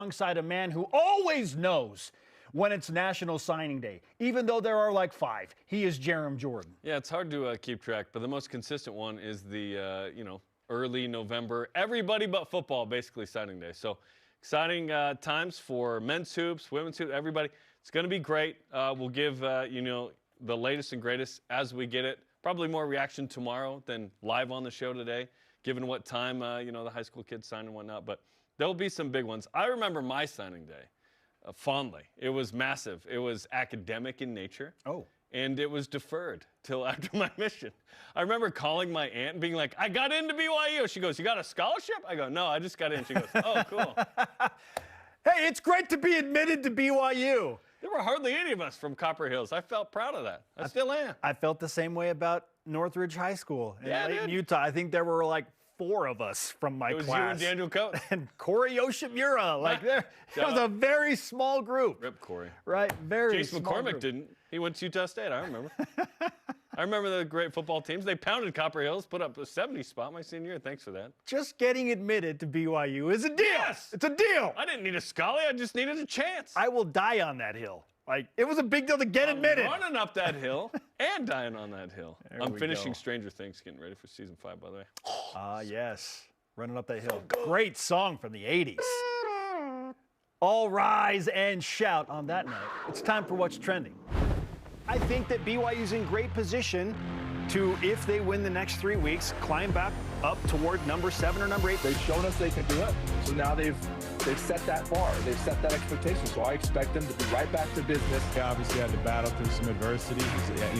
alongside a man who always knows when it's National Signing Day, even though there are like 5. He is Jarom Jordan. Yeah, it's hard to keep track, but the most consistent one is the, early November, everybody but football, basically, signing day. So exciting times for men's hoops, women's hoops, everybody. It's going to be great. We'll give, the latest and greatest as we get it. Probably more reaction tomorrow than live on the show today, given what time, the high school kids sign and whatnot. But there'll be some big ones. I remember my signing day fondly. It was massive. It was academic in nature. Oh. And it was deferred till after my mission. I remember calling my aunt and being like, I got into BYU. She goes, you got a scholarship? I go, no, I just got in. She goes, oh, cool. Hey, it's great to be admitted to BYU. There were hardly any of us from Copper Hills. I felt proud of that. I still am. I felt the same way about Northridge High School in dude. Utah. I think there were like 4 of us from my class. It was you and Daniel Coates. And Corey Yoshimura. It was a very small group. Rip Corey. Right, very Jace small McCormick group. didn't. He went to Utah State, I remember. I remember the great football teams. They pounded Copper Hills, put up a 70 spot my senior year. Thanks for that. Just getting admitted to BYU is a deal. Yes! It's a deal. I didn't need a scholarship. I just needed a chance. I will die on that hill. It was a big deal to get admitted. Running up that hill and dying on that hill. I'm finishing go. Stranger Things, getting ready for season 5, by the way. Yes. Running up that hill. Great song from the 80s. All rise and shout. On that note, it's time for What's Trending. I think that BYU's in great position to, if they win the next 3 weeks, climb back up toward number 7 or number 8. They've shown us they can do it. So now they've set that bar. They've set that expectation. So I expect them to be right back to business. They obviously had to battle through some adversity.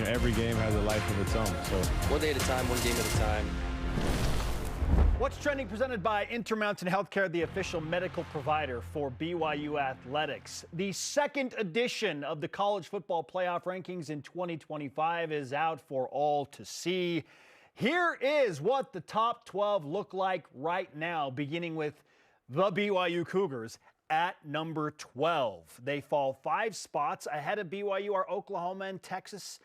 Every game has a life of its own. So one day at a time, one game at a time. What's Trending presented by Intermountain Healthcare, the official medical provider for BYU Athletics. The second edition of the College Football Playoff Rankings in 2025 is out for all to see. Here is what the top 12 look like right now, beginning with the BYU Cougars at number 12. They fall 5 spots. Ahead of BYU are Oklahoma and Texas.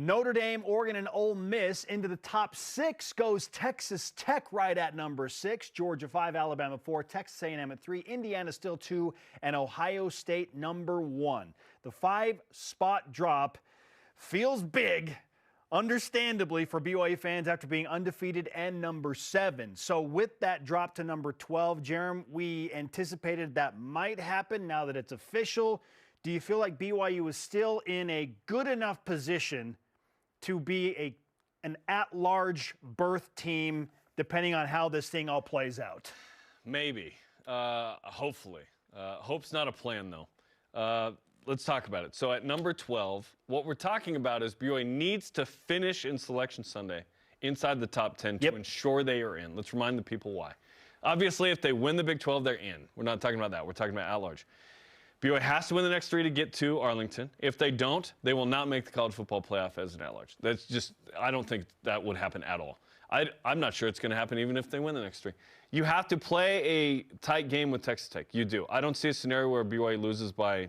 Notre Dame, Oregon, and Ole Miss. Into the top 6 goes Texas Tech right at number 6, Georgia 5, Alabama 4, Texas A&M at 3, Indiana still 2, and Ohio State number 1. The 5-spot drop feels big, understandably, for BYU fans after being undefeated and number 7. So with that drop to number 12, Jarom, we anticipated that might happen now that it's official. Do you feel like BYU is still in a good enough position to be an at-large berth team, depending on how this thing all plays out? Maybe. Hopefully. Hope's not a plan, though. Let's talk about it. So at number 12, what we're talking about is BYU needs to finish in Selection Sunday inside the top 10 to ensure they are in. Let's remind the people why. Obviously, if they win the Big 12, they're in. We're not talking about that. We're talking about at-large. BYU has to win the next 3 to get to Arlington. If they don't, they will not make the college football playoff as an at-large. That's just, I don't think that would happen at all. I'm not sure it's going to happen even if they win the next 3. You have to play a tight game with Texas Tech. You do. I don't see a scenario where BYU loses by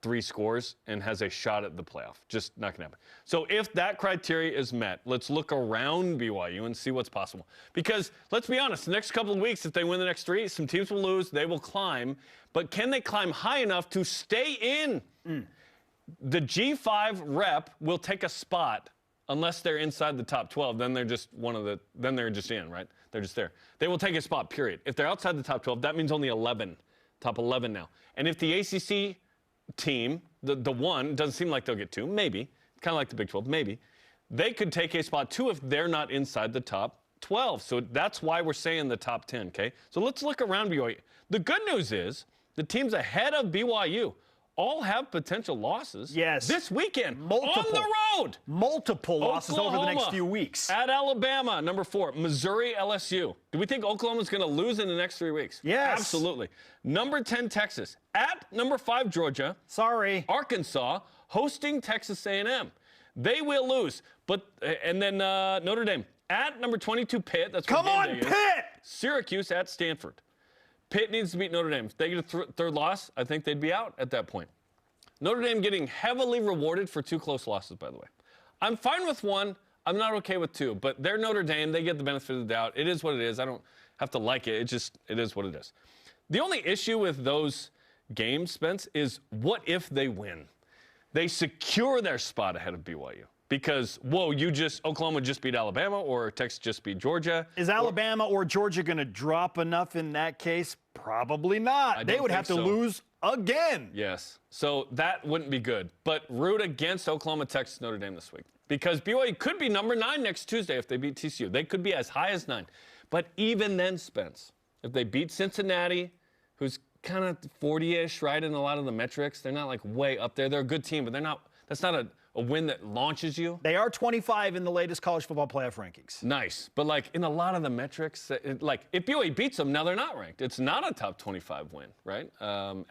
3 scores and has a shot at the playoff. Just not going to happen. So if that criteria is met, let's look around BYU and see what's possible. Because let's be honest, the next couple of weeks, if they win the next 3, some teams will lose, they will climb. But can they climb high enough to stay in? The G5 rep will take a spot unless they're inside the top 12. Then they're just then they're just in, right? They're just there. They will take a spot, period. If they're outside the top 12, that means only 11, top 11 now. And if the ACC team, the one, doesn't seem like they'll get 2, maybe, kind of like the Big 12, maybe, they could take a spot too if they're not inside the top 12. So that's why we're saying the top 10, okay? So let's look around BYU. The good news is the teams ahead of BYU all have potential losses this weekend. Multiple. On the road. Multiple losses Oklahoma, over the next few weeks. At Alabama, number 4. Missouri, LSU. Do we think Oklahoma's going to lose in the next 3 weeks? Yes. Absolutely. Number 10, Texas. At number 5, Georgia. Sorry. Arkansas, hosting Texas A&M. They will lose. And then Notre Dame. At number 22, Pitt. That's Come on, Pitt! Syracuse at Stanford. Pitt needs to beat Notre Dame. If they get a third loss, I think they'd be out at that point. Notre Dame getting heavily rewarded for 2 close losses, by the way. I'm fine with 1. I'm not okay with 2. But they're Notre Dame. They get the benefit of the doubt. It is what it is. I don't have to like it. It is what it is. The only issue with those games, Spence, is what if they win? They secure their spot ahead of BYU. Because, Oklahoma just beat Alabama or Texas just beat Georgia. Is Alabama or Georgia going to drop enough in that case? Probably not. They would have to lose again. Yes. So that wouldn't be good. But root against Oklahoma, Texas, Notre Dame this week. Because BYU could be number 9 next Tuesday if they beat TCU. They could be as high as 9. But even then, Spence, if they beat Cincinnati, who's kind of 40-ish, right, in a lot of the metrics, they're not like way up there. They're a good team, but they're not. That's not a win that launches you. They are 25 in the latest college football playoff rankings. Nice. But, like, in a lot of the metrics, if BYU beats them, now they're not ranked. It's not a top 25 win, right?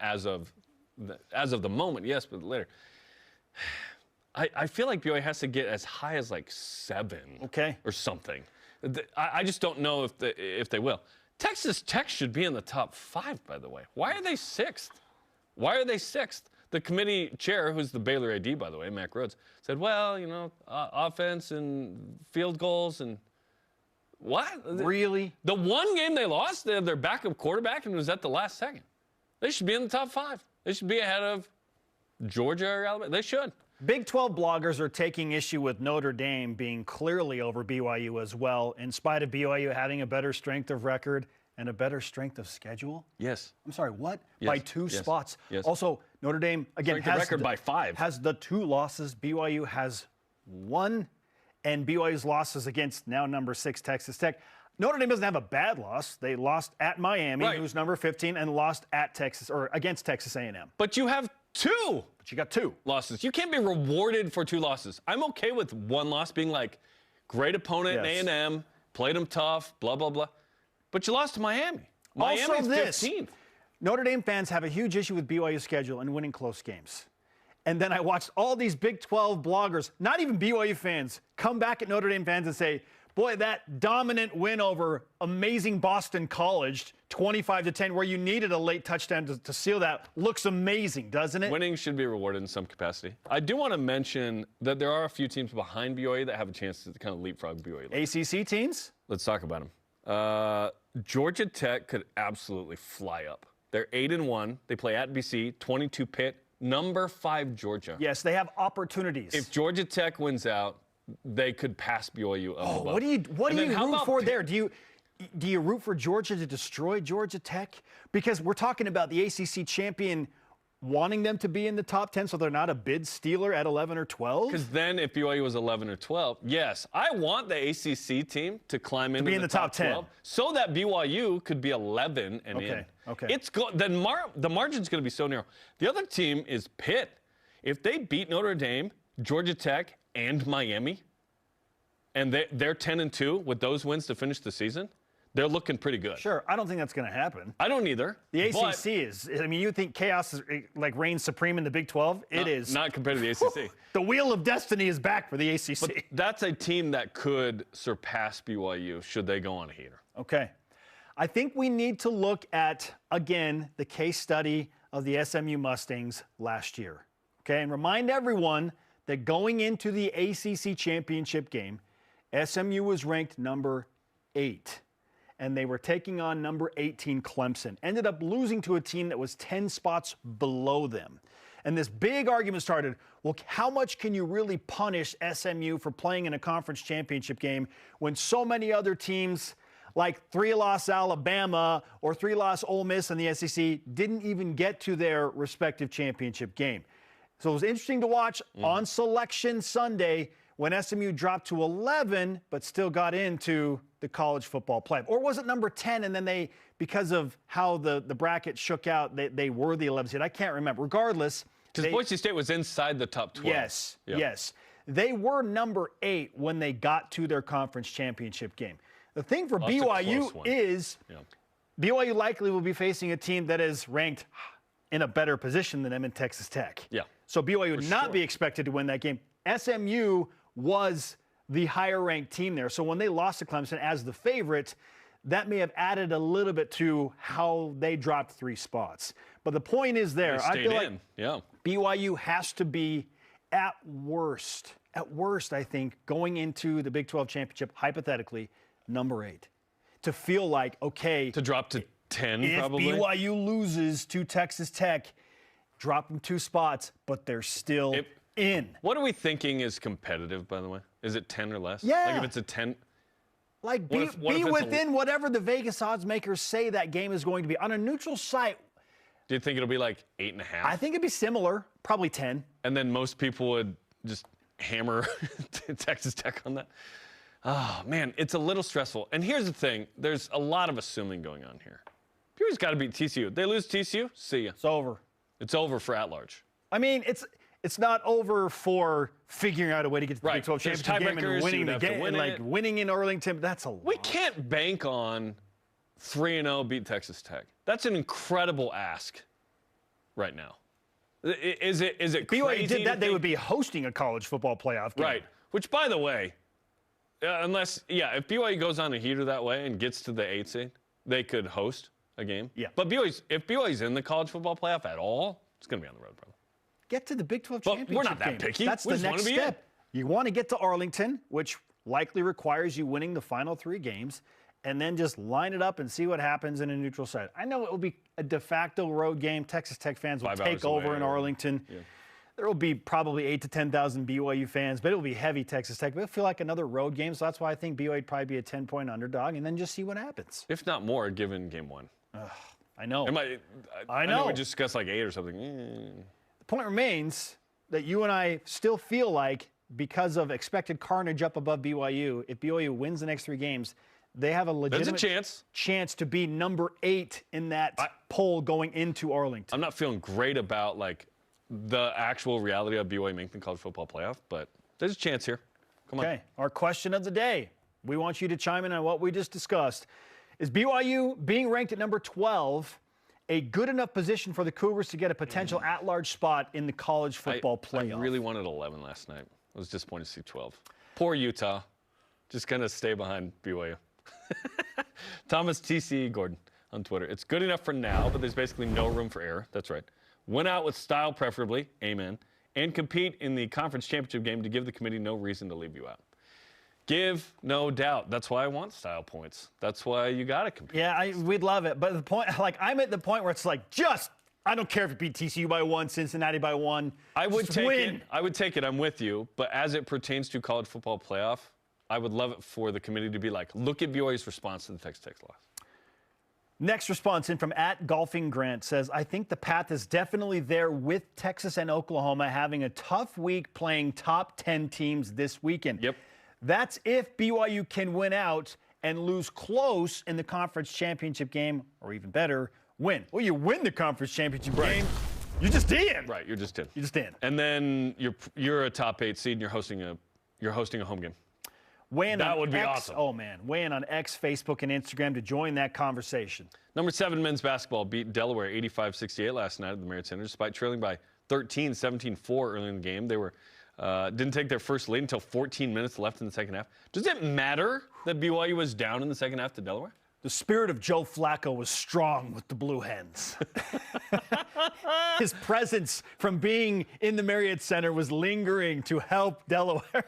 As of the moment, yes, but later. I feel like BYU has to get as high as, like, 7 or something. I just don't know if they will. Texas Tech should be in the top 5, by the way. Why are they 6th? Why are they 6th? The committee chair, who's the Baylor AD, by the way, Mac Rhodes, said, well, offense and field goals and what? Really? The one game they lost, they had their backup quarterback, and it was at the last second. They should be in the top 5. They should be ahead of Georgia or Alabama. They should. Big 12 bloggers are taking issue with Notre Dame being clearly over BYU as well, in spite of BYU having a better strength of record and a better strength of schedule? Yes. I'm sorry, what? Yes. By 2 spots. Yes. Also, Notre Dame, again, has record by 5. Has the 2 losses. BYU has 1, and BYU's losses against now number 6 Texas Tech. Notre Dame doesn't have a bad loss. They lost at Miami, right, who's number 15, and lost at Texas or against Texas A&M. But you have 2. But you got 2 losses. You can't be rewarded for 2 losses. I'm okay with 1 loss being like, great opponent in A&M, played them tough, blah, blah, blah. But you lost to Miami. Miami's also this, 15th. Notre Dame fans have a huge issue with BYU's schedule and winning close games. And then I watched all these Big 12 bloggers, not even BYU fans, come back at Notre Dame fans and say, boy, that dominant win over amazing Boston College, 25-10, where you needed a late touchdown to seal that, looks amazing, doesn't it? Winning should be rewarded in some capacity. I do want to mention that there are a few teams behind BYU that have a chance to kind of leapfrog BYU. ACC teams? Let's talk about them. Georgia Tech could absolutely fly up. They're 8-1. They play at BC, 22 Pitt, number 5 Georgia. Yes, they have opportunities. If Georgia Tech wins out, they could pass BYU up above. What do you root for there? Do you root for Georgia to destroy Georgia Tech? Because we're talking about the ACC champion wanting them to be in the top 10 so they're not a bid stealer at 11 or 12? Because then if BYU was 11 or 12, yes, I want the ACC team to climb into the top 10 so that BYU could be 11 and in. Okay. The margin's going to be so narrow. The other team is Pitt. If they beat Notre Dame, Georgia Tech, and Miami, and they're 10-2 with those wins to finish the season, they're looking pretty good. Sure, I don't think that's going to happen. I don't either. The ACC is, I mean, you think chaos reigns supreme in the Big 12? It is. Not compared to the ACC. The wheel of destiny is back for the ACC. But that's a team that could surpass BYU should they go on a heater. Okay. I think we need to look at, again, the case study of the SMU Mustangs last year. Okay, and remind everyone that going into the ACC championship game, SMU was ranked number 8. And they were taking on number 18 Clemson. Ended up losing to a team that was 10 spots below them. And this big argument started, well, how much can you really punish SMU for playing in a conference championship game when so many other teams like 3-loss Alabama or 3-loss Ole Miss in the SEC didn't even get to their respective championship game? So it was interesting to watch on Selection Sunday when SMU dropped to 11 but still got into the college football playoff. Or was it number 10 and then they, because of how the bracket shook out, they were the 11th seed? I can't remember. Regardless. Because Boise State was inside the top 12. Yes, yes. They were number 8 when they got to their conference championship game. The thing for BYU is BYU likely will be facing a team that is ranked in a better position than them in Texas Tech. Yeah. So BYU would not be expected to win that game. SMU was the higher-ranked team there. So when they lost to Clemson as the favorite, that may have added a little bit to how they dropped 3 spots. But the point is there. I feel like BYU has to be at worst, I think, going into the Big 12 championship, hypothetically, number 8. To feel like, okay. To drop to 10 if probably. BYU loses to Texas Tech, drop them 2 spots, but they're still in. What are we thinking is competitive, by the way? Is it 10 or less? Yeah. Like if it's a 10. Like, What be if it's within whatever the Vegas odds makers say that game is going to be. On a neutral site, Do you think it'll be like 8.5? I think it'd be similar, probably 10. And then most people would just hammer Texas Tech on that. Oh, man, it's a little stressful. And here's the thing. There's a lot of assuming going on here. BYU's got to beat TCU. They lose TCU, see ya. It's over. It's over for at-large. I mean, it's not over for figuring out a way to get to the Big 12 There's championship game and tiebreakers, winning you'd the have to game. win And, like, it. winning in Arlington, that's a lot. We can't bank on 3-0 beat Texas Tech. That's an incredible ask right now. Is it If crazy BYU did that, to they think- would be hosting a college football playoff game. Right. Which, by the way, if BYU goes on a heater that way and gets to the 8th seed, they could host a game. Yeah. But if BYU's in the college football playoff at all, it's going to be on the road, probably. Get to the Big 12 But championship we're not that game. picky. That's We the just wanna next be in. step. You want to get to Arlington, which likely requires you winning the final 3 games, and then just line it up and see what happens in a neutral site. I know it will be a de facto road game. Texas Tech fans will 5 take hours over away, in or- Arlington. yeah. There will be probably 8,000 to 10,000 BYU fans, but it will be heavy Texas Tech. But it'll feel like another road game, so that's why I think BYU would probably be a 10-point underdog, and then just see what happens. If not more, given game 1. I know. I know we discussed like 8 or something. The point remains that you and I still feel like, because of expected carnage up above BYU, if BYU wins the next 3 games, they have a legitimate chance to be number 8 in that poll going into Arlington. I'm not feeling great about like the actual reality of BYU making the college football playoff, but there's a chance here. Come on. Okay, our question of the day. We want you to chime in on what we just discussed. Is BYU being ranked at number 12 a good enough position for the Cougars to get a potential at-large spot in the college football playoff? I really wanted 11 last night. I was disappointed to see 12. Poor Utah. Just going to stay behind BYU. Thomas T.C. Gordon on Twitter. It's good enough for now, but there's basically no room for error. That's right. Win out with style, preferably. Amen. And compete in the conference championship game to give the committee no reason to leave you out. Give no doubt. That's why I want style points. That's why you got to compete. Yeah, we'd love it. But the point, like, I'm at the point where it's like, I don't care if you beat TCU by 1, Cincinnati by 1. I would Just take win. it. I would take it. I'm with you. But as it pertains to college football playoff, I would love it for the committee to be like, look at BYU's response to the Texas Tech loss. Next response in from @GolfingGrant says, I think the path is definitely there with Texas and Oklahoma having a tough week playing top 10 teams this weekend. Yep. That's if BYU can win out and lose close in the conference championship game, or even better, win. Well, you win the conference championship game, you're just in. Right, you're just in. You're just in. And then you're a top 8 seed and you're hosting a home game. That would be awesome. Oh, man. Weigh in on X, Facebook, and Instagram to join that conversation. Number 7 men's basketball beat Delaware 85-68 last night at the Marriott Center, despite trailing by 13, 17-4 early in the game. They didn't take their first lead until 14 minutes left in the second half. Does it matter that BYU was down in the second half to Delaware? The spirit of Joe Flacco was strong with the Blue Hens. His presence from being in the Marriott Center was lingering to help Delaware.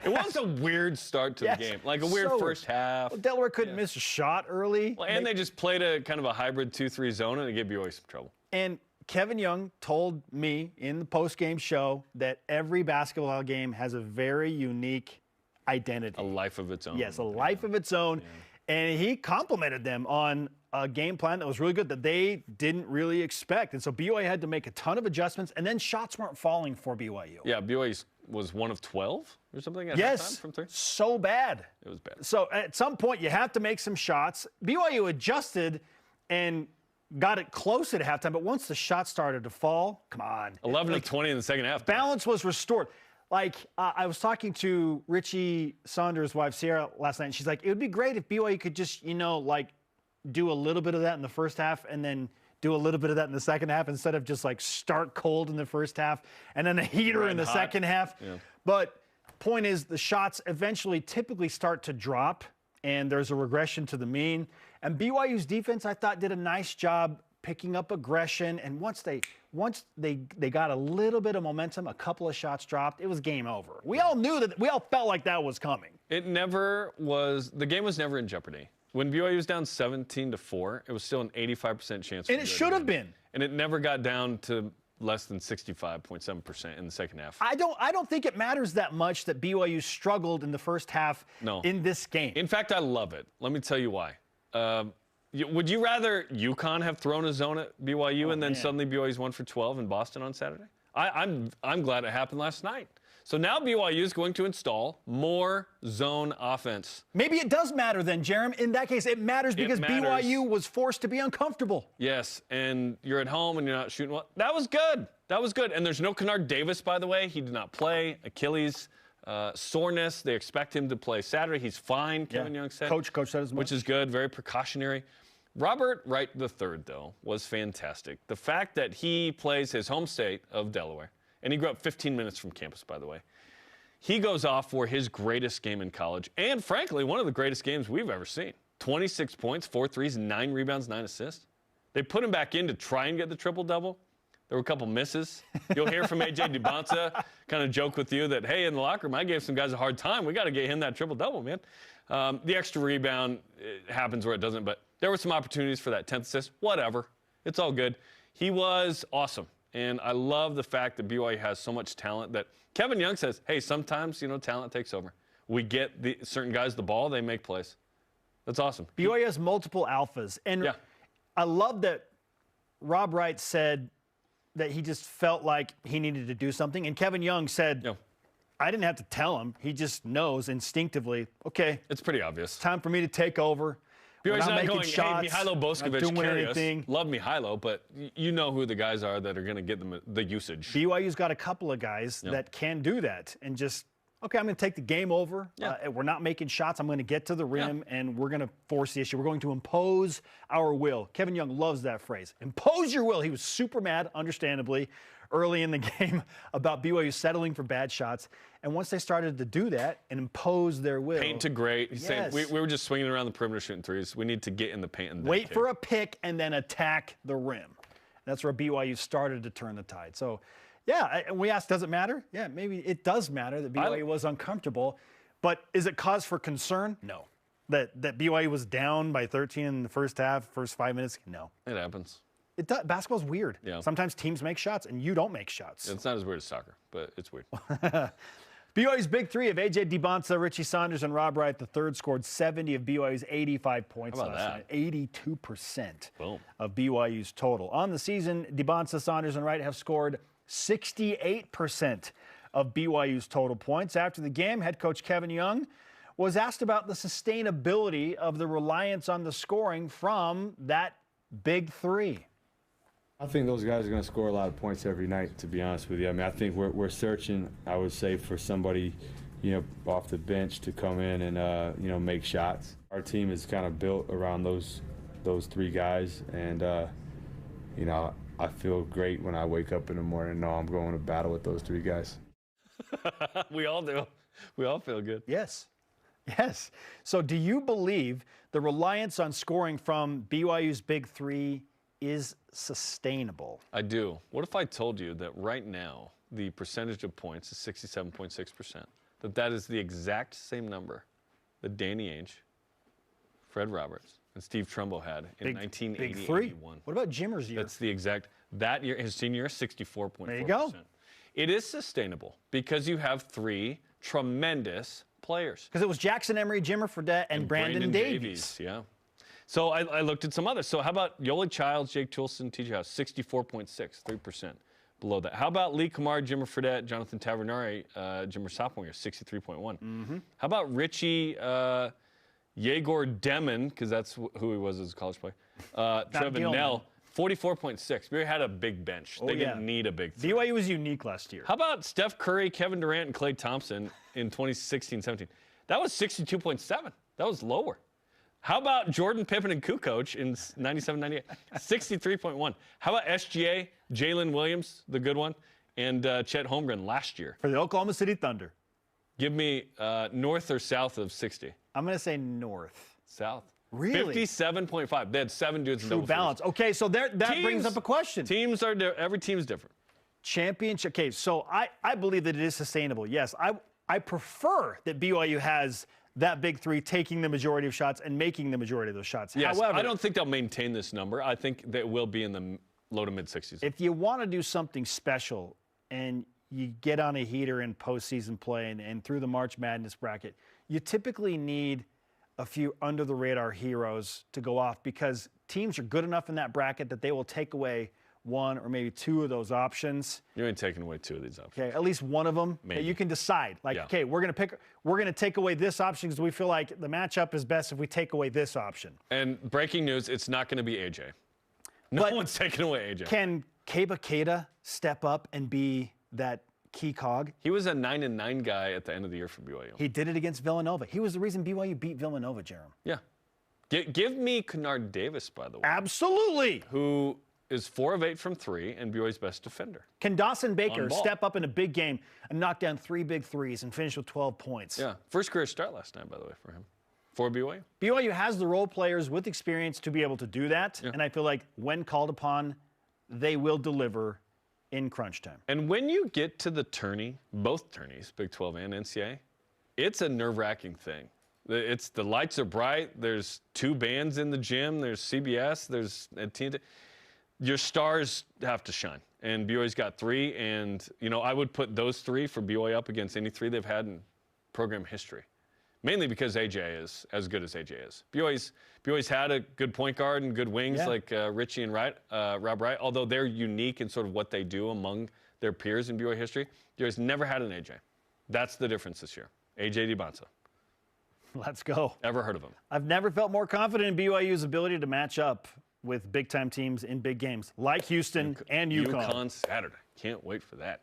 It was a weird start to the game, like a weird first half. Well, Delaware couldn't miss a shot early. Well, and they just played a kind of a hybrid 2-3 zone, and it gave BYU some trouble. And Kevin Young told me in the post-game show that every basketball game has a very unique identity. A life of its own. Yes, a life of its own. Yeah. And he complimented them on a game plan that was really good that they didn't really expect. And so BYU had to make a ton of adjustments, and then shots weren't falling for BYU. Yeah, BYU was 1 of 12 or something at halftime from 3. So bad. It was bad. So at some point, you have to make some shots. BYU adjusted and got it close at halftime, but once the shots started to fall, come on. 11 of 20 in the second half. Balance was restored. Like, I was talking to Richie Saunders' wife, Sierra, last night, and she's like, it would be great if BYU could just, do a little bit of that in the first half and then do a little bit of that in the second half instead of just, start cold in the first half and then a heater in the second half. Yeah. But point is, the shots eventually typically start to drop, and there's a regression to the mean. And BYU's defense, I thought, did a nice job picking up aggression, and once they got a little bit of momentum, a couple of shots dropped, it was game over. We all knew that. We all felt like that was coming. The game was never in jeopardy. When BYU was down 17-4, it was still an 85% chance. And it should have been. And it never got down to less than 65.7% in the second half. I don't think it matters that much that BYU struggled in the first half in this game. In fact, I love it. Let me tell you why. Would you rather UConn have thrown a zone at BYU and then suddenly BYU's 1 for 12 in Boston on Saturday? I'm glad it happened last night. So now BYU is going to install more zone offense. Maybe it does matter then, Jerem. In that case, it matters because BYU was forced to be uncomfortable. Yes, and you're at home and you're not shooting well. That was good. That was good. And there's no Kennard Davis, by the way. He did not play. Achilles soreness. They expect him to play Saturday. He's fine, Kevin Young said. Coach said as much. Which is good, very precautionary. Robert Wright III, though, was fantastic. The fact that he plays his home state of Delaware, and he grew up 15 minutes from campus, by the way. He goes off for his greatest game in college, and frankly, one of the greatest games we've ever seen. 26 points, 4 threes, 9 rebounds, 9 assists. They put him back in to try and get the triple-double. There were a couple misses. You'll hear from A.J. Dybantsa kind of joke with you that, hey, in the locker room, I gave some guys a hard time. We got to get him that triple-double, man. The extra rebound happens where it doesn't, but there were some opportunities for that 10th assist. Whatever. It's all good. He was awesome. And I love the fact that BYU has so much talent that Kevin Young says, hey, sometimes, talent takes over. We get certain guys the ball, they make plays. That's awesome. BYU has multiple alphas. And I love that Rob Wright said that he just felt like he needed to do something. And Kevin Young said, I didn't have to tell him. He just knows instinctively, okay. It's pretty obvious. Time for me to take over. BYU's not making going, shots, hey, Mihailo Boskovic, doing carry anything. us. Love Mihailo, but you know who the guys are that are going to get them the usage. BYU's got a couple of guys that can do that and just, okay, I'm going to take the game over. We're not making shots. I'm going to get to the rim, and we're going to force the issue. We're going to impose our will. Kevin Young loves that phrase. Impose your will. He was super mad, understandably, early in the game about BYU settling for bad shots. And once they started to do that and impose their will. Paint to great. He's saying, we were just swinging around the perimeter shooting threes. We need to get in the paint and wait for a pick and then attack the rim. That's where BYU started to turn the tide. So, we asked, does it matter? Yeah, maybe it does matter that BYU was uncomfortable. But is it cause for concern? No. That BYU was down by 13 in the first half, first 5 minutes? No. It happens. Basketball's weird. Yeah. Sometimes teams make shots and you don't make shots. It's not as weird as soccer, but it's weird. BYU's big three of A.J. Dybantsa, Richie Saunders, and Rob Wright III scored 70 of BYU's 85 points last night. 82% of BYU's total. On the season, Dybantsa, Saunders, and Wright have scored 68% of BYU's total points. After the game, head coach Kevin Young was asked about the sustainability of the reliance on the scoring from that big three. I think those guys are going to score a lot of points every night, to be honest with you. I mean, I think we're searching, I would say, for somebody, off the bench to come in and, make shots. Our team is kind of built around those three guys, and, I feel great when I wake up in the morning and know I'm going to battle with those three guys. We all do. We all feel good. Yes. So do you believe the reliance on scoring from BYU's big three is sustainable? I do. What if I told you that right now the percentage of points is 67.6%? That is the exact same number that Danny Ainge, Fred Roberts, and Steve Trumbo had in 1980-81. What about Jimmer's year? That's the exact, that year, his senior year, 64.4%. There you go. It is sustainable because you have three tremendous players. Because it was Jackson Emery, Jimmer Fredette, and Brandon Davies. Yeah. So I looked at some others. So how about Yoli Childs, Jake Toulson, TJ House, 64.6, 3% below that. How about Lee Kamar, Jimmer Fredette, Jonathan Tavernari, Jimmer sophomore year, 63.1. How about Richie Yegor Demon, because that's who he was as a college player. Trevin Nell, 44.6. BYU had a big bench. They didn't need a big three. BYU was unique last year. How about Steph Curry, Kevin Durant, and Klay Thompson in 2016-17? That was 62.7. That was lower. How about Jordan Pippen and Kukoc in 97-98? 63.1. How about SGA, Jalen Williams, the good one, and Chet Holmgren last year? For the Oklahoma City Thunder. Give me north or south of 60. I'm going to say north. South. Really? 57.5. They had 7 dudes in double True balance. figures. Okay, so that brings up a question. Every team's different. Championship. Okay, so I believe that it is sustainable. Yes, I prefer that BYU has that big three taking the majority of shots and making the majority of those shots. Yes, However, I don't think they'll maintain this number. I think they will be in the low to mid-60s. if you want to do something special and you get on a heater in postseason play and through the March Madness bracket, you typically need a few under-the-radar heroes to go off because teams are good enough in that bracket that they will take away one or maybe two of those options. You ain't taking away two of these options. Okay, at least one of them that you can decide. Like, okay, we're gonna take away this option because we feel like the matchup is best if we take away this option. And breaking news, it's not going to be AJ. No one's taking away AJ. Can Keba Keita step up and be that key cog? He was a 9-9 guy at the end of the year for BYU. He did it against Villanova. He was the reason BYU beat Villanova, Jerem. Yeah. Give me Kennard Davis, by the way. Absolutely. Who is 4 of 8 from 3 and BYU's best defender. Can Dawson Baker step up in a big game and knock down 3 big threes and finish with 12 points? Yeah. First career start last night, by the way, for him. For BYU. BYU has the role players with experience to be able to do that. Yeah. And I feel like when called upon, they will deliver in crunch time. And when you get to the tourney, both tourneys, Big 12 and NCAA, it's a nerve-wracking thing. It's the lights are bright. There's 2 bands in the gym. There's CBS. There's TNT. Your stars have to shine. And BYU's got 3. And, you know, I would put those 3 for BYU up against any 3 they've had in program history. Mainly because AJ is as good as AJ is. BYU's had a good point guard and good wings like Richie and Wright, Rob Wright, although they're unique in sort of what they do among their peers in BYU history. BYU's never had an AJ. That's the difference this year. AJ Dybantsa. Let's go. Ever heard of him? I've never felt more confident in BYU's ability to match up with big-time teams in big games, like Houston and UConn. UConn Saturday. Can't wait for that.